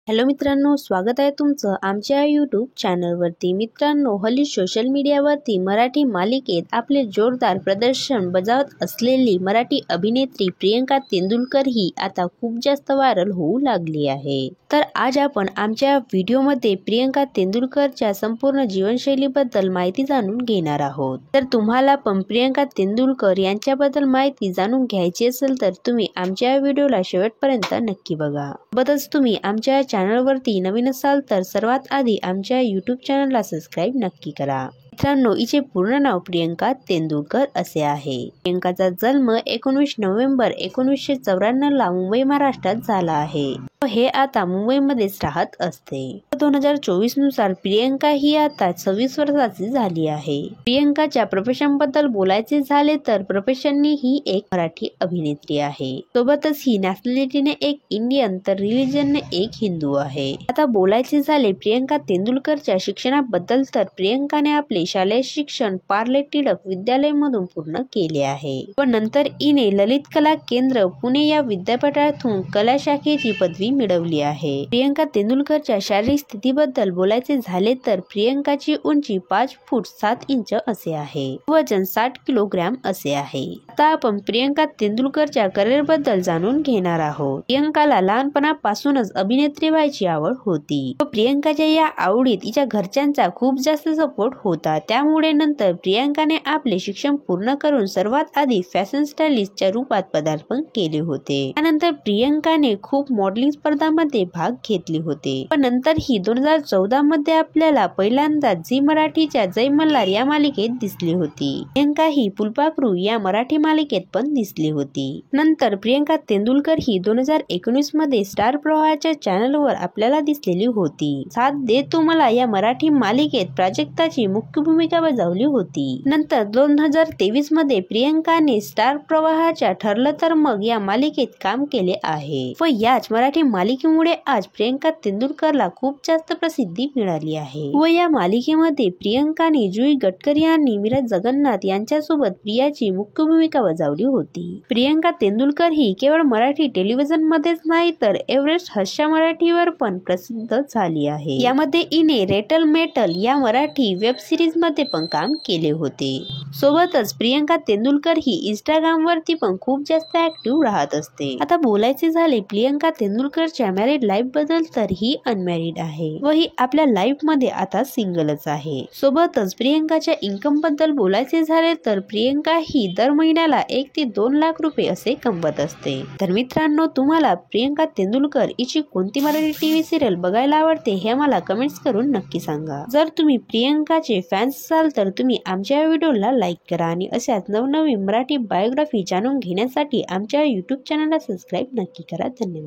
Hello मित्रांनो, स्वागत आहे तुमचं आमच्या यूट्यूब चॅनलवरती। मित्रांनो, हल्ली सोशल मीडियावरती मराठी मालिकेत आपले जोरदार प्रदर्शन बजावत असलेली मराठी अभिनेत्री प्रियंका तेंडुलकर ही आता खूप जास्त व्हायरल होऊ लागली आहे। तर आज आपण आमच्या व्हिडिओमध्ये प्रियंका तेंडुलकरच्या संपूर्ण जीवनशैलीबद्दल माहिती जाणून घेणार आहोत। तर तुम्हाला पण प्रियंका तेंडुलकर यांच्याबद्दल माहिती जाणून घ्यायची असेल तर तुम्ही आमच्या व्हिडिओला शेवटपर्यंत नक्की बघा। सोबतच तुम्ही आमच्या चॅनलवरती नवीन असाल तर सर्वात आधी आमच्या यूट्यूब चॅनलला सबस्क्राईब नक्की करा। मित्रांनो, हिचे पूर्ण नाव प्रियंका तेंडुलकर असे आहे। प्रियंकाचा जन्म 19 नोव्हेंबर 1994 ला मुंबई, महाराष्ट्रात झाला आहे। हे आता मुंबईमध्येच राहत असते। 2024 नुसार प्रियंका ही आता 26 वर्षाची झाली आहे। प्रियंकाच्या प्रोफेशन बद्दल बोलायचे झाले तर प्रोफेशनने ही एक मराठी अभिनेत्री आहे। सोबतच ही नॅशनॅलिटीने एक इंडियन तर रिलिजनने एक हिंदू आहे। आता बोलायचे झाले प्रियंका तेंडुलकरच्या शिक्षणाबद्दल तर प्रियंकाने आपले शालेय शिक्षण पार्ले टिळक विद्यालय मधून पूर्ण केले आहे व नंतर हिने ललित कला केंद्र पुणे या विद्यापीठातून कला शाखेची पदवी मिळवली आहे। प्रियंका तेंडुलकरच्या शारीरिक स्थितीबद्दल बोलायचे झाले तर प्रियंकाची उंची 5 फूट 7 इंच असे आहे, वजन 60 किलोग्रॅम असे आहे। आता आपण प्रियंका तेंडुलकरच्या करिअर बद्दल जाणून घेणार आहोत। प्रियंकाला लहानपणापासूनच अभिनेत्री व्हायची आवड होती व प्रियंकाच्या या आवडीत तिच्या घरच्यांचा खूप जास्त सपोर्ट होता। त्यामुळे नंतर प्रियंकाने आपले शिक्षण पूर्ण करून सर्वात आधी फॅशन स्टायलिस्टच्या रूपात पदार्पण केले होते। त्यानंतर प्रियंकाने खूप मॉडेलिंग स्पर्धांमध्ये भाग घेतले होते पण नंतर ही 2014 मध्ये आपल्याला पहिल्यांदा झी मराठीच्या जय मल्हार या मालिकेत दिसली होती। प्रियंका ही फुलपाखरू या मराठी मालिकेत पण दिसली होती। नंतर प्रियंका तेंडुलकर ही 2019 मध्ये स्टार प्रवाहाच्या चॅनलवर आपल्याला दिसलेली होती। साथ दे तू मला या मराठी मालिकेत प्राजक्ताची मुख्य भूमिका बजावली होती। नंतर 2023 मध्ये प्रियंकाने स्टार प्रवाहाच्या ठरलं तर मग या मालिकेत काम केले आहे व याच मराठी मालिकेमुळे आज प्रियंका तेंडुलकरला खूप जास्त प्रसिद्धी मिळाली आहे व या मालिकेमध्ये प्रियंकाने जुई गटकरी आणि मीरा जगन्नाथ यांच्यासोबत प्रियाची मुख्य भूमिका बजावली होती। प्रियंका तेंडुलकर ही केवळ मराठी टेलिव्हिजन मध्येच नाही तर एव्हरेस्ट हास्य मराठीवर पण प्रसिद्ध झाली आहे। यामध्ये हिने रेटल मेटल या मराठी वेब सिरीज मध्ये पण काम केले होते। सोबतच प्रियंका तेंडुलकर ही इंस्टाग्राम वरती पण खूप जास्त ऍक्टिव्ह राहत असते। आता बोलायचे झाले प्रियंका तेंडुलकरच्या मॅरिड लाईफ बद्दल तर ही अनमॅरिड आहे व ही आपल्या लाईफ मध्ये आता सिंगलच आहे। सोबतच प्रियंकाच्या इन्कम बद्दल बोलायचे झाले तर प्रियंका ही दर महिन्याला 1 ते 2 लाख रुपये असे कमवत असते। तर मित्रांनो, तुम्हाला प्रियंका तेंडुलकर हिची कोणती मराठी टीव्ही सिरियल बघायला आवडते हे मला कमेंट्स करून नक्की सांगा। जर तुम्ही प्रियंकाचे फॅन्स असाल तर तुम्ही आमच्या व्हिडिओला लाईक करा आणि अशाच नवनवीन मराठी बायोग्राफी जाणून घेण्यासाठी आमच्या यूट्यूब चॅनलला सबस्क्राईब नक्की करा। धन्यवाद।